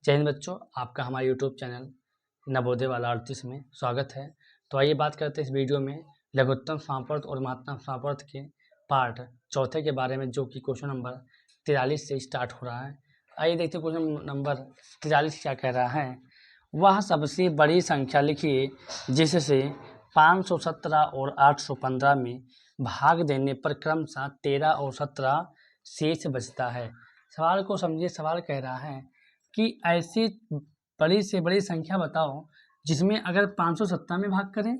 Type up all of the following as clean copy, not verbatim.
जय हिंद बच्चों, आपका हमारे यूट्यूब चैनल नवोदय वाला 38 में स्वागत है। तो आइए बात करते हैं इस वीडियो में लघुत्तम समापवर्त और महत्तम समापवर्त के पार्ट चौथे के बारे में, जो कि क्वेश्चन नंबर 43 से स्टार्ट हो रहा है। आइए देखते हैं क्वेश्चन नंबर 43 क्या कह रहा है। वह सबसे बड़ी संख्या लिखिए जिससे 517 और 815 में भाग देने पर क्रमशः 13 और 17 शेष बचता है। सवाल को समझिए। सवाल कह रहा है कि ऐसी बड़ी से बड़ी संख्या बताओ जिसमें अगर 517 में भाग करें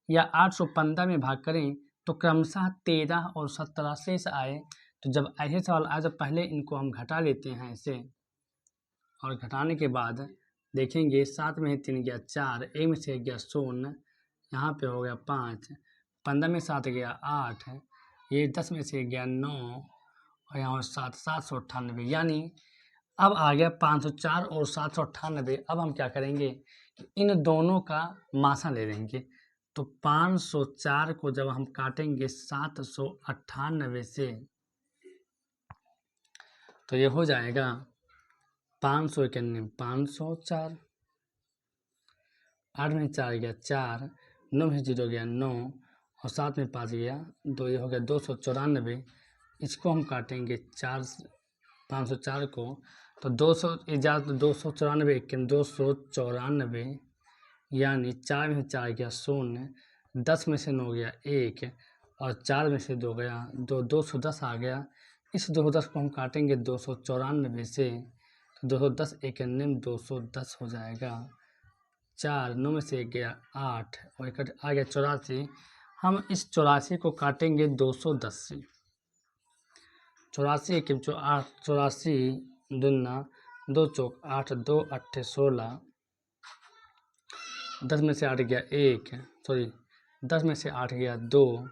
या 815 में भाग करें तो क्रमशः 13 और 17 शेष आए। तो जब ऐसे सवाल आए तो पहले इनको हम घटा लेते हैं ऐसे, और घटाने के बाद देखेंगे 7 में 3 गया 4, 1 में से गया 0, यहाँ पे हो गया 5, 15 में 7 गया 8, ये 10 में से गया 9 और यहाँ 798। यानी अब आ गया 504 और 798। अब हम क्या करेंगे कि इन दोनों का मासा ले लेंगे। तो 504 को जब हम काटेंगे 798 से तो ये हो जाएगा 591, 504, 8 में 4 गया 4, 9 में 0 गया 9 और 7 में 5 गया 2, ये हो गया 294। इसको हम काटेंगे 504 को तो 200 294 294, यानी 4 में 4 गया 0, 10 में से 9 गया 1 और 4 में से 2 गया 2, 210 आ गया। इस 210 को हम काटेंगे 294 से तो 210 91 210 हो जाएगा। 4, 9 में से 1 गया 8 और 1 आ गया 84। हम इस 84 को काटेंगे 210 से। 84 के 84 दूना 2 चौक 8, 2 8 16, 10 में से 8 गया 1, 10 में से 8 गया 2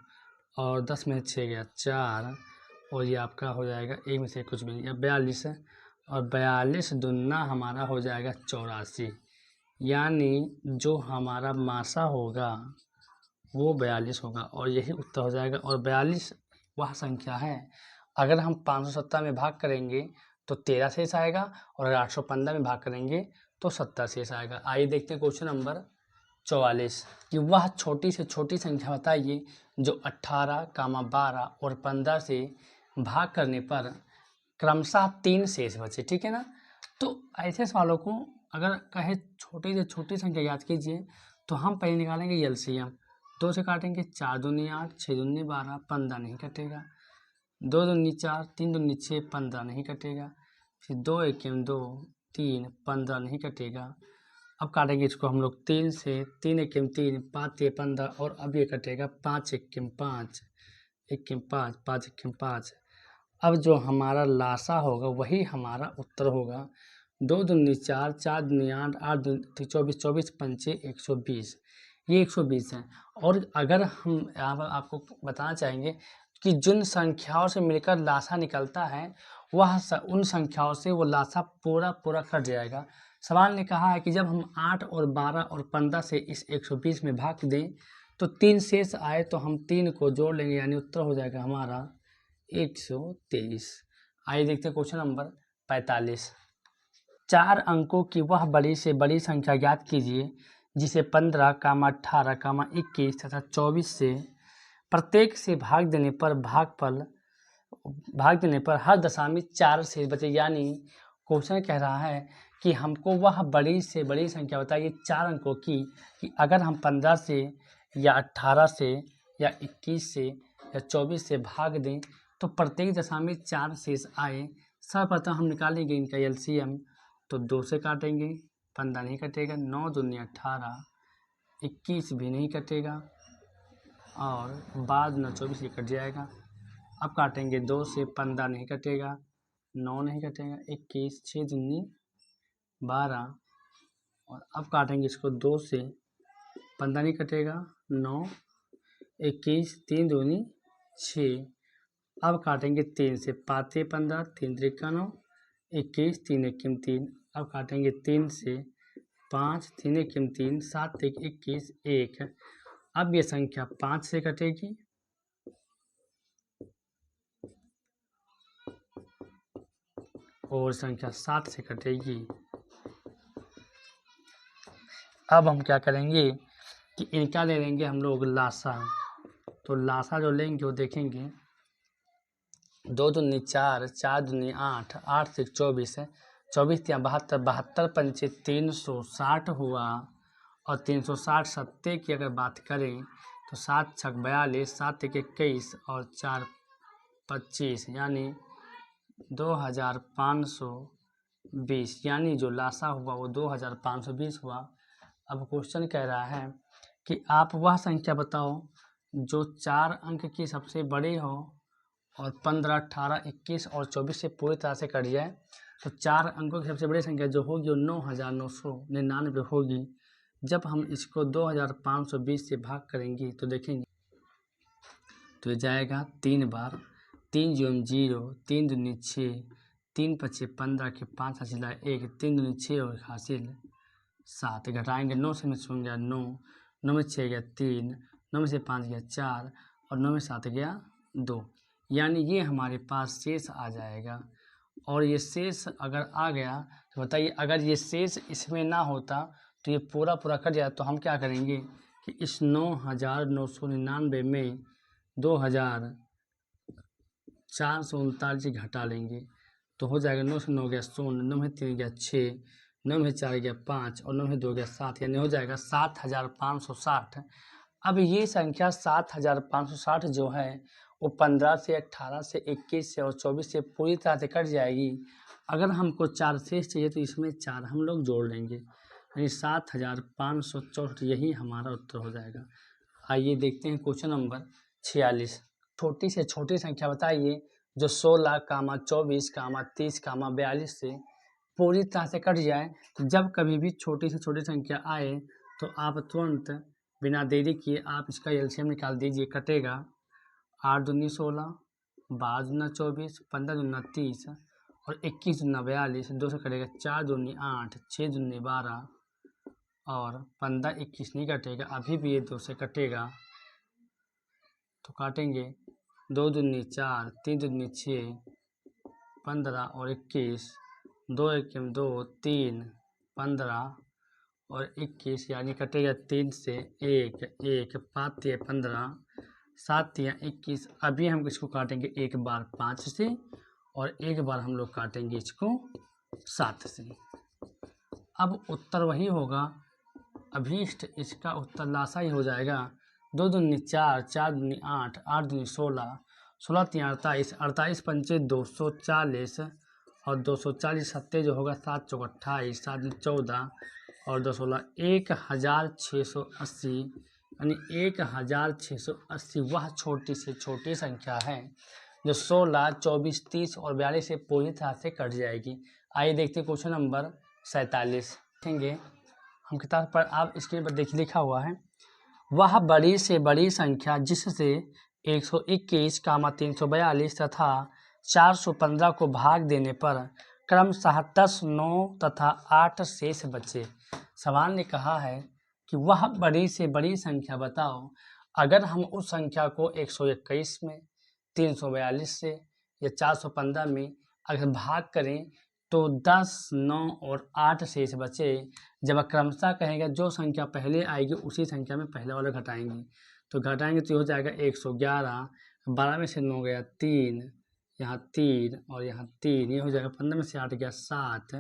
और 10 में से 6 गया 4 और ये आपका हो जाएगा 1 में से कुछ भी नहीं, 42 और 42 दूना हमारा हो जाएगा 84। यानी जो हमारा मासा होगा वो 42 होगा और यही उत्तर हो जाएगा। और 42 वह संख्या है अगर हम 517 में भाग करेंगे तो 13 शेष आएगा और अगर 815 में भाग करेंगे तो 70 शेष आएगा। आइए देखते हैं क्वेश्चन नंबर 44 कि वह छोटी से छोटी संख्या बताइए जो 18, 12 और 15 से भाग करने पर क्रमशः 3 शेष बचे। ठीक है ना। तो ऐसे सवालों को अगर कहे छोटी से छोटी संख्या याद कीजिए तो हम पहले निकालेंगे एलसीएम। 2 से काटेंगे 4 दूनी 8, 6 दूनी 12, 15 नहीं कटेगा। 2 दूनी 4, 3 दूनी 6, 15 नहीं कटेगा। फिर 2 एकेम 2, 3, 15 नहीं कटेगा। अब काटेंगे इसको हम लोग 3 से, 3 एकेम 3, 5 ये 15 और अब ये कटेगा 5 एकेम 5, एकेम 5, 5 एकेम 5। अब जो हमारा लासा होगा वही हमारा उत्तर होगा। 2 दूनी 4, 4 दूनी 8, 8 दूनी 24, 24 पंचे 120, ये 120 है। और अगर हम यहाँ पर आपको बताना चाहेंगे कि जिन संख्याओं से मिलकर लासा निकलता है वह उन संख्याओं से वो लासा पूरा कट जाएगा। सवाल ने कहा है कि जब हम 8 और 12 और 15 से इस 120 में भाग दें तो 3 शेष आए तो हम 3 को जोड़ लेंगे, यानी उत्तर हो जाएगा हमारा 123। आइए देखते हैं क्वेश्चन नंबर 45। 4 अंकों की वह बड़ी से बड़ी संख्या ज्ञात कीजिए जिसे 15, 18, 21 तथा 24 से प्रत्येक से भाग देने पर हर दशमिक 4 शेष बचे। यानी क्वेश्चन कह रहा है कि हमको वह बड़ी से बड़ी संख्या बताइए 4 अंकों की कि अगर हम 15 से या 18 से या 21 से या 24 से भाग दें तो प्रत्येक दशमिक 4 शेष आए। सर्वप्रथम हम निकालेंगे इनका एलसीएम। तो 2 से काटेंगे 15 नहीं कटेगा, 9 दूनी 18, 21 भी नहीं कटेगा और बाद में 24 ये कट जाएगा। अब काटेंगे 2 से 15 नहीं कटेगा, 9 नहीं कटेगा, 21, 6 दूनी 12 और अब काटेंगे इसको 2 से 15 नहीं कटेगा, 9, 21, 3 दूनी 6। अब काटेंगे 3 से 5 15, 3 त्रिका 9, 21, 3 एकिम 3। अब काटेंगे 3 से 5, 3 एकिम 3, 7 1 21 1। अब ये संख्या 5 से कटेगी और संख्या 7 से कटेगी। अब हम क्या करेंगे कि इनका ले लेंगे हम लोग लासा। तो लासा जो लेंगे वो देखेंगे 2 दूनी 4, 4 दूनी 8, 8 से 24 है, 24 या 72, 72 पंचे 360 हुआ। और 360 सत्ते की अगर बात करें तो 7 छक 42, 7 एक 21 और 4 25, यानी 2520, यानी जो लासा हुआ वो 2520 हुआ। अब क्वेश्चन कह रहा है कि आप वह संख्या बताओ जो 4 अंक की सबसे बड़ी हो और 15, 18, 21 और 24 से पूरी तरह से कट जाए। तो 4 अंकों की सबसे बड़ी संख्या जो होगी वो 9999 होगी। जब हम इसको 2520 से भाग करेंगे तो देखेंगे तो ये जाएगा 3 बार, 3 जीरो 0, 3 दूनी 6, 3 पच्चे 15 के 5 हासिल 1, 3 दूनी 6 और हासिल 7, घटाएंगे 9 से में 9, 9 में 6 गया 3, 9 में से 5 गया 4 और 9 में 7 गया 2, यानी ये हमारे पास शेष आ जाएगा। और ये शेष अगर आ गया तो बताइए, अगर ये शेष इसमें ना होता तो ये पूरा कट जाए। तो हम क्या करेंगे कि इस 9999 में 2439 घटा लेंगे तो हो जाएगा 9 से 9 गया 0, 9 में 3 गया 6, 9 में 4 गया 5 और 9 में 2 गया 7, यानी हो जाएगा 7560। अब ये संख्या 7560 जो है वो 15 से 18 से 21 से और 24 से पूरी तरह से कट जाएगी। अगर हमको 4 शेष चाहिए तो इसमें 4 हम लोग जोड़ लेंगे, यानी 7564, यही हमारा उत्तर हो जाएगा। आइए देखते हैं क्वेश्चन नंबर 46। छोटी से छोटी संख्या बताइए जो 16, 24, 30, 42 से पूरी तरह से कट जाए। तो जब कभी भी छोटी से छोटी संख्या आए तो आप तुरंत बिना देरी किए आप इसका एलसीएम निकाल दीजिए। कटेगा 8 दूनी 16, 12 दूना 24, 15 दूना 30 और 21 दूना 42, 2 से कटेगा 4 दूनी 8, 6 दूनी 12 और 15 21 नहीं कटेगा, अभी भी ये 2 से कटेगा तो काटेंगे 2 दूनी 4, 3 दूनी 6, 15 और 21, 2 एक 2, 3, 15 और 21, यानी कटेगा 3 से 1, 1, 5 या 15, 7 या 21। अभी हम इसको काटेंगे एक बार 5 से और एक बार हम लोग काटेंगे इसको 7 से। अब उत्तर वही होगा अभीष्ट, इसका उत्तर लासा ही हो जाएगा। 2 दूनी 4, 4 दूनी 8, 8 दूनी 16, 16 तीन 48, 48 पंचे 240 और 240 सत्ते जो होगा 7 चौक 28, 7 14 और 2 16 1680, यानी 1680 वह छोटी से छोटी संख्या है जो 16, 24, 30 और 42 से पूरी तरह से कट जाएगी। आइए देखते हैं क्वेश्चन नंबर 47। देखेंगे हम किताब पर, आप स्क्रीन पर देखिए लिखा हुआ है, वह बड़ी से बड़ी संख्या जिससे 121, 342 तथा 415 को भाग देने पर क्रमशः 10, 9 तथा 8 शेष बचे। सवाल ने कहा है कि वह बड़ी से बड़ी संख्या बताओ। अगर हम उस संख्या को 121 में, 342 से या 415 में अगर भाग करें तो 10, 9 और 8 शेष बचे। जब क्रमशः कहेंगे जो संख्या पहले आएगी उसी संख्या में पहले वाला घटाएंगे, तो घटाएंगे तो हो जाएगा 111, 12 में से 9 गया 3, यहाँ 3 और यहाँ 3, ये हो जाएगा 15 में से 8 गया 7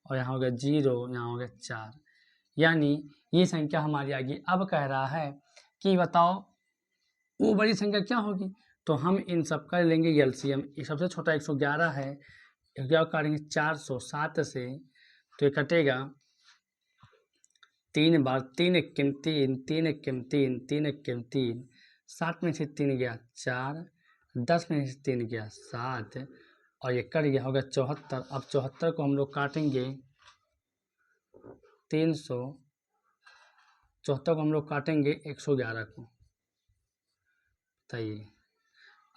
और यहाँ हो गया 0, यहाँ हो गया 4, यानी ये संख्या हमारी आ गई। अब कह रहा है कि बताओ वो बड़ी संख्या क्या होगी, तो हम इन सब का लेंगे एलसीएम। सबसे छोटा 111 है, 11 काटेंगे 407 से तो ये कटेगा 3 बार, 3 एक 3, 3 एक 3, 3 एक 3, 7 में से 3 गया 4, 10 में से 3 गया 7 और ये कट गया होगा 74। अब 74 को हम लोग काटेंगे 74 को हम लोग काटेंगे 111 को, बताइए।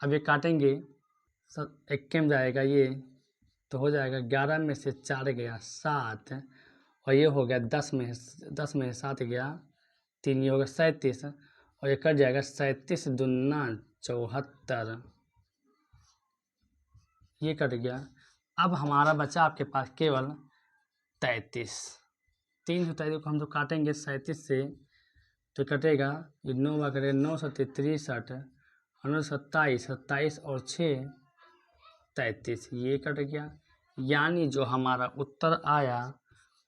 अब ये काटेंगे सब एक में जाएगा ये, तो हो जाएगा 11 में से 4 गया 7 और ये हो गया 10 में 7 गया 3, ये हो गया 37 और ये कट जाएगा 37 दूना 74, ये कट गया। अब हमारा बचा आपके पास केवल 33। 337 को हम जो काटेंगे 37 से तो कटेगा, ये 9 बार कटेगा, 9 सत्ते 63 और 27, 27 और 6 33, ये कट गया। यानी जो हमारा उत्तर आया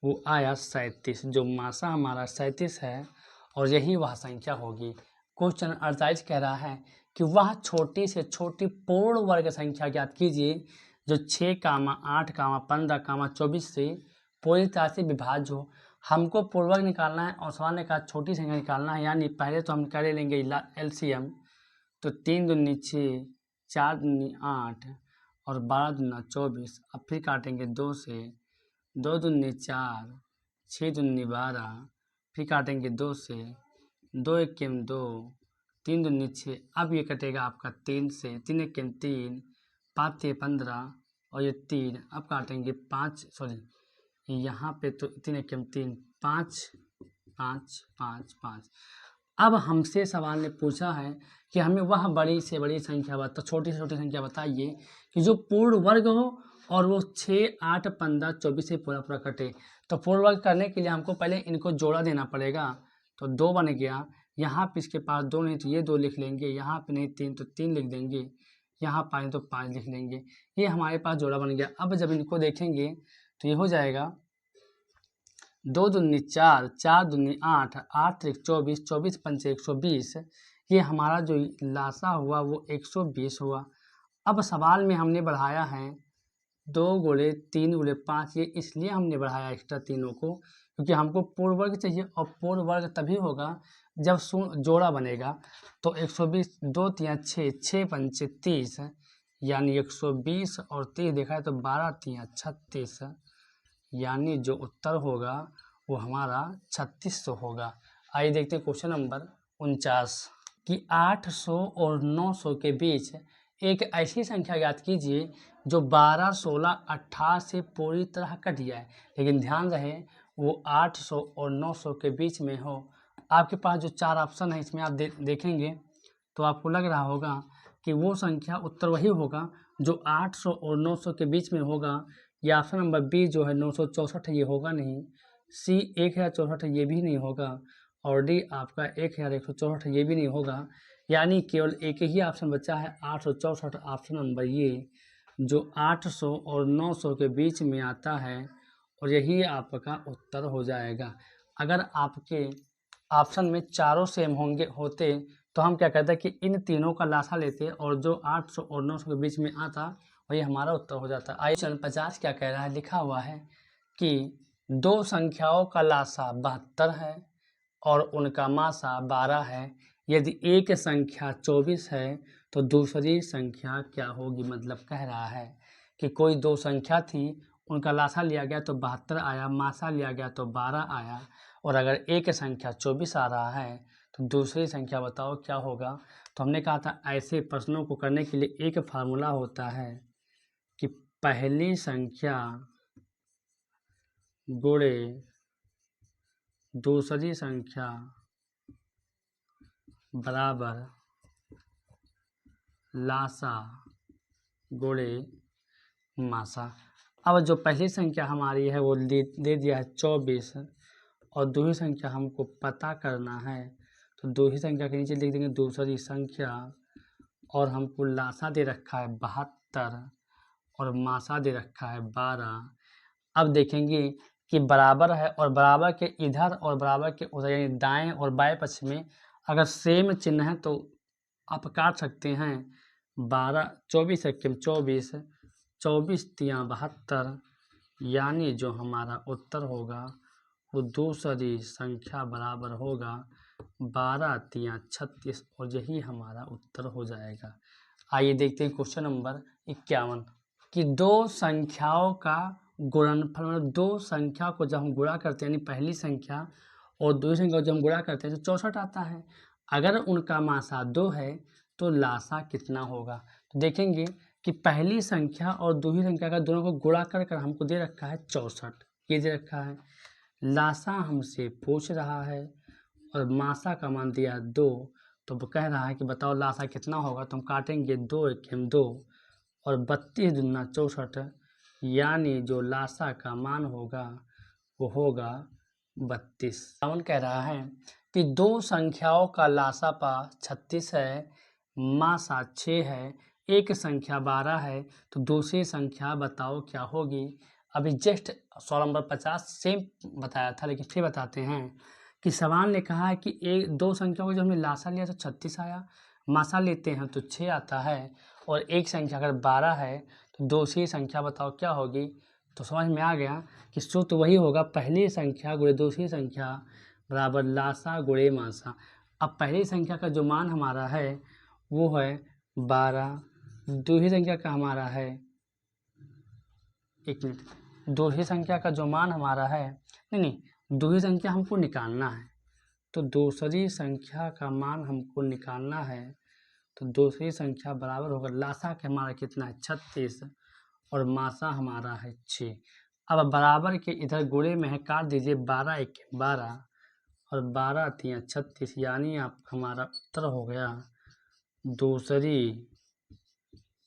वो आया 37। जो मासा हमारा 37 है और यही वह संख्या होगी। क्वेश्चन 48 कह रहा है कि वह छोटी से छोटी पूर्ण वर्ग संख्या ज्ञात कीजिए जो 6, 8, 15, 24 से पूरी तरह से विभाज्य हो। हमको पूर्ण वर्ग निकालना है और सवाल ने कहा छोटी संख्या निकालना है, यानी पहले तो हम कर लेंगे LCM। तो 3 दूनी 6, 4 दूनी 8 और 12 दूना 24। अब फिर काटेंगे 2 से, 2 दूनी 4, 6 दूनी 12, फिर काटेंगे 2 से, 2 1 2, 3 दूनी 6। अब ये कटेगा आपका 3 से, 3 1 3, 5 15 और ये 3। अब काटेंगे 5, सॉरी यहाँ पे तो 3 1 3, 5 5 5 5। अब हमसे सवाल ने पूछा है कि हमें वह बड़ी से बड़ी संख्या बता, छोटी से छोटी संख्या बताइए कि जो पूर्ण वर्ग हो और वो 6, 8, 15, 24 से पूरा पूरा कटे। तो पूर्ण वर्ग करने के लिए हमको पहले इनको जोड़ा देना पड़ेगा। तो 2 बन गया, यहाँ पे इसके पास 2 नहीं तो ये 2 लिख लेंगे, यहाँ पे नहीं 3 तो 3 लिख देंगे, यहाँ 5 तो 5 लिख लेंगे। ये हमारे पास जोड़ा बन गया। अब जब इनको देखेंगे तो ये हो जाएगा 2 दूनी 4, 4 दूनी 8, 8 3 24, 24 पंचे 120। ये हमारा जो लासा हुआ वो 120 हुआ। अब सवाल में हमने बढ़ाया है 2 गुणे 3 गुणे 5, ये इसलिए हमने बढ़ाया एक्स्ट्रा तीनों को क्योंकि हमको पूर्ण वर्ग चाहिए और पूर्ण वर्ग तभी होगा जब जोड़ा बनेगा। तो 120, 2 3 6, 6 पंचे 30, यानी 120 और 30 देखा है तो 12 3 36, यानी जो उत्तर होगा वो हमारा 3600 होगा। आइए देखते हैं क्वेश्चन नंबर 49 कि 800 और 900 के बीच एक ऐसी संख्या ज्ञात कीजिए जो 12, 16, 18 से पूरी तरह कट जाए। लेकिन ध्यान रहे वो 800 और 900 के बीच में हो। आपके पास जो 4 ऑप्शन है इसमें आप देखेंगे तो आपको लग रहा होगा कि वो संख्या उत्तर वही होगा जो 800 और 900 के बीच में होगा। या ऑप्शन नंबर बी जो है 964 ये होगा नहीं, सी 1064 ये भी नहीं होगा और डी आपका 1164 ये भी नहीं होगा। यानी केवल एक ही ऑप्शन बचा है 864, ऑप्शन नंबर ये, जो 800 और 900 के बीच में आता है और यही आपका उत्तर हो जाएगा। अगर आपके ऑप्शन में चारों सेम होते तो हम क्या कहते हैं कि इन तीनों का लासा लेते और जो 800 और 900 के बीच में आता वही हमारा उत्तर हो जाता। आइए क्वेश्चन 50 क्या कह रहा है, लिखा हुआ है कि 2 संख्याओं का लासा 72 है और उनका मासा 12 है। यदि एक संख्या 24 है तो दूसरी संख्या क्या होगी। मतलब कह रहा है कि कोई 2 संख्या थी, उनका लासा लिया गया तो 72 आया, मासा लिया गया तो 12 आया, और अगर एक संख्या 24 आ रहा है तो दूसरी संख्या बताओ क्या होगा। तो हमने कहा था ऐसे प्रश्नों को करने के लिए एक फार्मूला होता है कि पहली संख्या गुणे दूसरी संख्या बराबर लासा गुणे मासा। अब जो पहली संख्या हमारी है वो दे दिया है 24 और दूसरी संख्या हमको पता करना है। तो दूसरी संख्या के नीचे लिख देंगे दूसरी संख्या और हमको लासा दे रखा है 72 और मासा दे रखा है 12। अब देखेंगे कि बराबर है और बराबर के इधर और बराबर के उधर यानी दाएं और बाएं पक्ष में अगर सेम चिन्ह है तो आप काट सकते हैं। 12, 24 1 24, 24 3 72, यानी जो हमारा उत्तर होगा वो दूसरी संख्या बराबर होगा 12 3 36 और यही हमारा उत्तर हो जाएगा। आइए देखते हैं क्वेश्चन नंबर 51 कि 2 संख्याओं का गुणनफल, मतलब 2 संख्या को जब हम गुणा करते हैं यानी पहली संख्या और दूसरी संख्या को जब हम गुणा करते हैं तो 64 आता है। अगर उनका मासा 2 है तो लासा कितना होगा। तो देखेंगे कि पहली संख्या और दूसरी संख्या का दोनों को गुणा कर हमको दे रखा है 64, ये दे रखा है। लासा हमसे पूछ रहा है और मासा का मान दिया 2, तो वो कह रहा है कि बताओ लासा कितना होगा। तो हम काटेंगे 2 1 2 और 32 दूना 64, यानी जो लासा का मान होगा वो होगा 32। रावण कह रहा है कि दो संख्याओं का लासापा 36 है, मासा 6 है, एक संख्या 12 है, तो दूसरी संख्या बताओ क्या होगी। अभी जस्ट सवाल नंबर 50 सेम बताया था, लेकिन फिर बताते हैं कि सवाल ने कहा है कि एक दो संख्याओं को जब हमने लासा लिया तो 36 आया, मासा लेते हैं तो 6 आता है, और एक संख्या अगर 12 है तो दूसरी संख्या बताओ क्या होगी। तो समझ में आ गया कि सूत्र वही होगा, पहली संख्या गुणे दूसरी संख्या बराबर लासा गुणे मासा। अब पहली संख्या का जो मान हमारा है वो है 12, दूसरी संख्या का हमारा है, एक मिनट, दूसरी संख्या का जो मान हमारा है, नहीं दूसरी संख्या हमको निकालना है, तो दूसरी संख्या का मान हमको निकालना है, तो दूसरी संख्या बराबर होगा लासा के हमारा कितना है 36 और मासा हमारा है 6। अब बराबर के इधर गुणे में है, काट दीजिए, 12 एक 12 और 12 3 36, यानी आप हमारा उत्तर हो गया दूसरी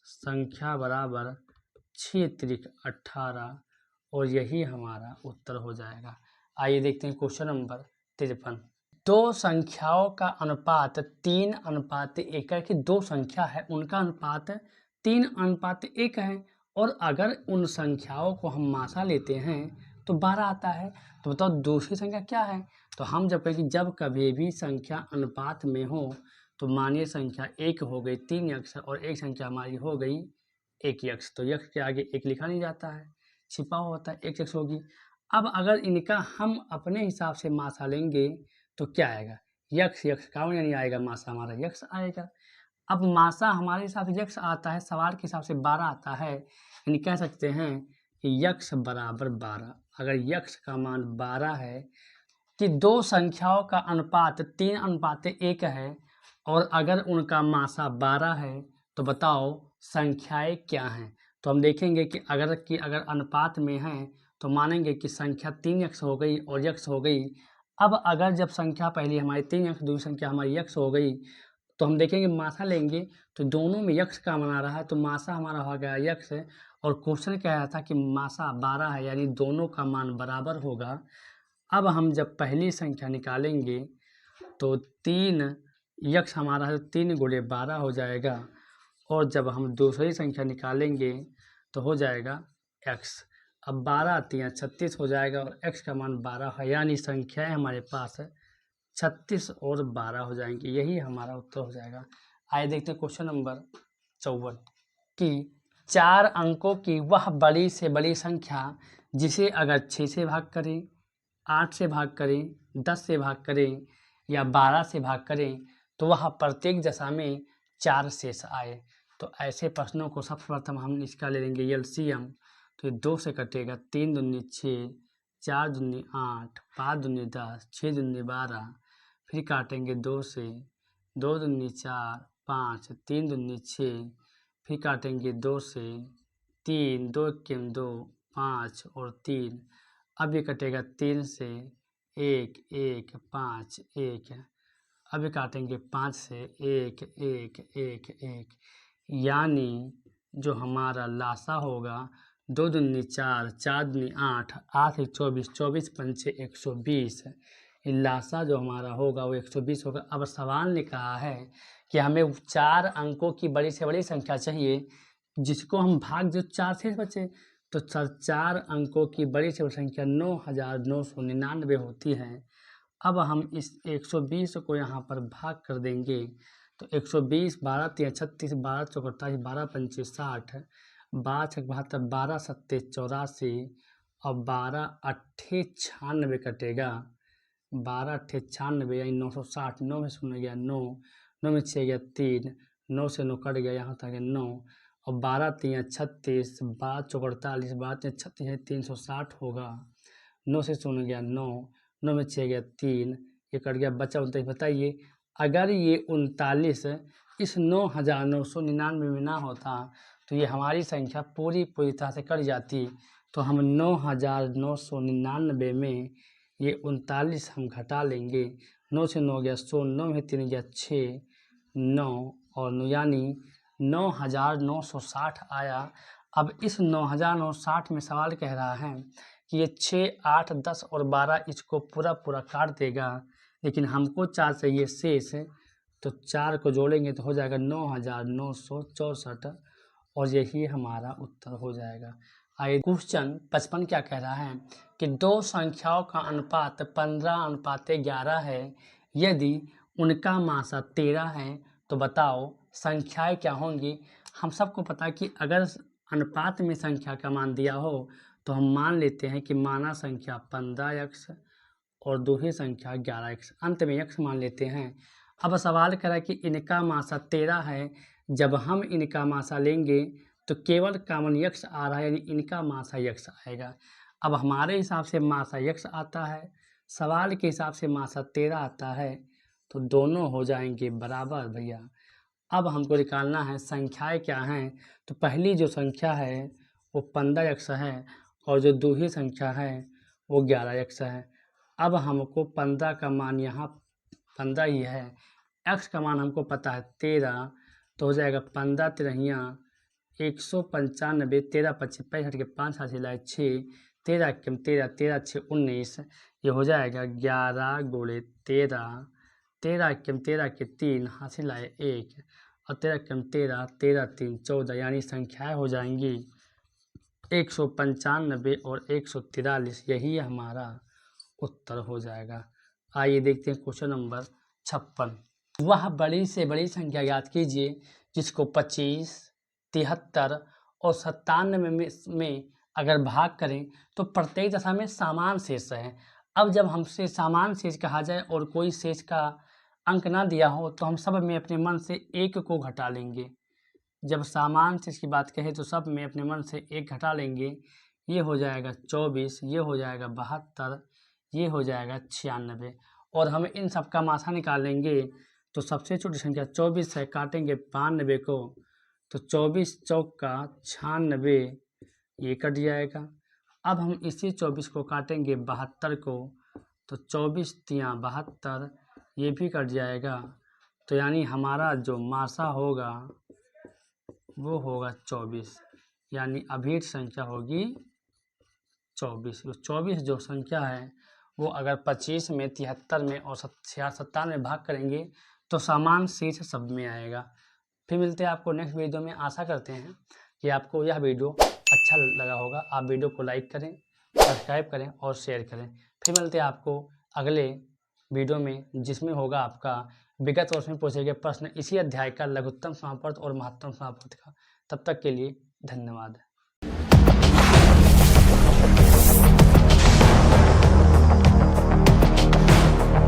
संख्या बराबर 6 त्रिक 18, और यही हमारा उत्तर हो जाएगा। आइए देखते हैं क्वेश्चन नंबर 53। दो संख्याओं का अनुपात 3:1 करके दो संख्या है, उनका अनुपात 3:1 है, और अगर उन संख्याओं को हम मासा लेते हैं तो 12 आता है, तो बताओ दूसरी संख्या क्या है। तो हम जब कहें कि जब कभी भी संख्या अनुपात में हो तो मानिए संख्या एक हो गई 3 यक्ष और एक संख्या हमारी हो गई 1 यक्ष, तो यक्ष के आगे एक लिखा नहीं जाता है, छिपा हुआ होता है, 1 यक्ष होगी। अब अगर इनका हम अपने हिसाब से मासा लेंगे तो क्या आएगा, यक्ष यक्ष का यानी आएगा मासा हमारा यक्ष आएगा। अब मासा हमारे हिसाब से यक्ष आता है, सवाल के हिसाब से 12 आता है, यानी कह सकते हैं कि यक्ष बराबर 12। अगर यक्ष का मान 12 है कि दो संख्याओं का अनुपात 3:1 है और अगर उनका मासा 12 है तो बताओ संख्याएं क्या हैं। तो हम देखेंगे कि अगर अनुपात में हैं तो मानेंगे कि संख्या 3 यक्ष हो गई और यक्ष हो गई। अब अगर जब संख्या पहली हमारी 3 यक्ष दूसरी संख्या हमारी यक्ष हो गई तो हम देखेंगे मासा लेंगे तो दोनों में यक्ष का मान आ रहा है, तो मासा हमारा हो गया यक्ष, और क्वेश्चन कह रहा था कि मासा 12 है, यानी दोनों का मान बराबर होगा। अब हम जब पहली संख्या निकालेंगे तो 3 यक्ष हमारा है, 3 गुणे 12 हो जाएगा, और जब हम दूसरी संख्या निकालेंगे तो हो जाएगा x। अब 12 3 36 हो जाएगा और x का मान 12 है, यानी संख्याएं हमारे पास 36 और 12 हो जाएंगे, यही हमारा उत्तर हो जाएगा। आइए देखते हैं क्वेश्चन नंबर 54 कि 4 अंकों की वह बड़ी से बड़ी संख्या जिसे अगर 6 से भाग करें, 8 से भाग करें, 10 से भाग करें या 12 से भाग करें तो वह प्रत्येक दशा में 4 शेष आए। तो ऐसे प्रश्नों को सबसे प्रथम हम इसका ले लेंगे एलसीएम, तो ये 2 से कटेगा, 3 दूनी 6, 4 दूनी 8, 5 दूनी 10, 6 दूनी 12, फिर काटेंगे 2 से, 2 दूनी 4, 5, 3 दूनी 6, फिर काटेंगे 2 से, 3, 2 के 2, 5 और 3, अब ये कटेगा 3 से, 1 1 5 1, अब ये काटेंगे 5 से, 1 1 1 1, यानी जो हमारा लासा होगा 2 दूनी 4, 4 दूनी 8, 8 एक 24, 24 पंचे 120, लासा जो हमारा होगा वो 120 होगा। अब सवाल ने कहा है कि हमें 4 अंकों की बड़ी से बड़ी संख्या चाहिए जिसको हम भाग जो 4 से बचे, तो 4 अंकों की बड़ी से बड़ी संख्या 9999 होती है। अब हम इस 120 को यहाँ पर भाग कर देंगे, तो 120, 12 3 36, 12 चौक 48, 12 पंचे 60, 12 छक 72, 12 सत्ते 84 और 12 अट्ठे 96 कटेगा, 12 अट्ठे 96 यानी 960, 9 में शून्य गया 9, 9 में 6 गया 3, 9 से 9 कट गया, यहाँ तक 9, और 12 3 36, 12 चौक 48, 12 3 36 है 360 होगा, 9 से शून्य गया 9, 9 में 6 गया 3, ये कट गया, बचा 39। बताइए अगर ये 39 इस 9999 में ना होता तो ये हमारी संख्या पूरी तरह से कट जाती, तो हम 9999 में ये 39 हम घटा लेंगे, 9 से 9 गया 100, 9 में 3 गया 6, 9 और 9 यानी 9960 आया। अब इस 9960 में सवाल कह रहा है कि ये 6, 8, 10 और 12 इसको पूरा काट देगा, लेकिन हमको 4 चाहिए शेष, तो 4 को जोड़ेंगे तो हो जाएगा 9964 और यही हमारा उत्तर हो जाएगा। आइए क्वेश्चन 55 क्या कह रहा है कि दो संख्याओं का अनुपात 15:11 है, यदि उनका मासा 13 है तो बताओ संख्याएं क्या होंगी। हम सबको पता है कि अगर अनुपात में संख्या का मान दिया हो तो हम मान लेते हैं कि माना संख्या 15x और दूसरी संख्या 11x, अंत में x मान लेते हैं। अब सवाल करा कि इनका मासा 13 है, जब हम इनका मासा लेंगे तो केवल कॉमन x आ रहा है, यानी इनका मासा x आएगा। अब हमारे हिसाब से मासा x आता है, सवाल के हिसाब से मासा 13 आता है, तो दोनों हो जाएंगे बराबर भैया। अब हमको निकालना है संख्याएं क्या हैं, तो पहली जो संख्या है वो 15x है और जो दूसरी संख्या है वो 11x है। अब हमको 15 का मान यहाँ 15 ही है, x का मान हमको पता है 13, तो हो जाएगा 15 तिरहियाँ 195, 13 25 65 के 5 हाथ लाए 6, 13 कम 13, 13 6 19, ये हो जाएगा 11 गुणे 13, 13 कम 13 के 3 हाथ लाए 1 और 13 कम 13, 13 3 14, यानी संख्याएं हो जाएंगी 195 और 143, यही हमारा उत्तर हो जाएगा। आइए देखते हैं क्वेश्चन नंबर 56। वह बड़ी से बड़ी संख्या ज्ञात कीजिए जिसको 25, 73 और 97 में अगर भाग करें तो प्रत्येक दशा में समान शेष है। अब जब हमसे समान शेष कहा जाए और कोई शेष का अंक ना दिया हो तो हम सब में अपने मन से एक को घटा लेंगे। जब समान शेष की बात कहें तो सब में अपने मन से एक घटा लेंगे, ये हो जाएगा 24, ये हो जाएगा 72, ये हो जाएगा 96 और हम इन सब का मासा निकालेंगे तो सबसे छोटी संख्या 24 है, काटेंगे 92 को तो 24 चौक का 96, ये कट जाएगा। अब हम इसी 24 को काटेंगे 72 को तो 24 तियाँ 72, ये भी कट जाएगा। तो यानी हमारा जो मासा होगा वो होगा 24, यानी अभिन्न संख्या होगी 24। 24 जो संख्या है वो अगर 25 में, 73 में और 97 में भाग करेंगे तो समान शेष सब में आएगा। फिर मिलते हैं आपको नेक्स्ट वीडियो में। आशा करते हैं कि आपको यह वीडियो अच्छा लगा होगा। आप वीडियो को लाइक करें, सब्सक्राइब करें और शेयर करें। फिर मिलते हैं आपको अगले वीडियो में, जिसमें होगा आपका विगत वर्ष में पूछे गए प्रश्न, इसी अध्याय का लघुत्तम समापवर्त और महत्तम समापवर्त का। तब तक के लिए धन्यवाद।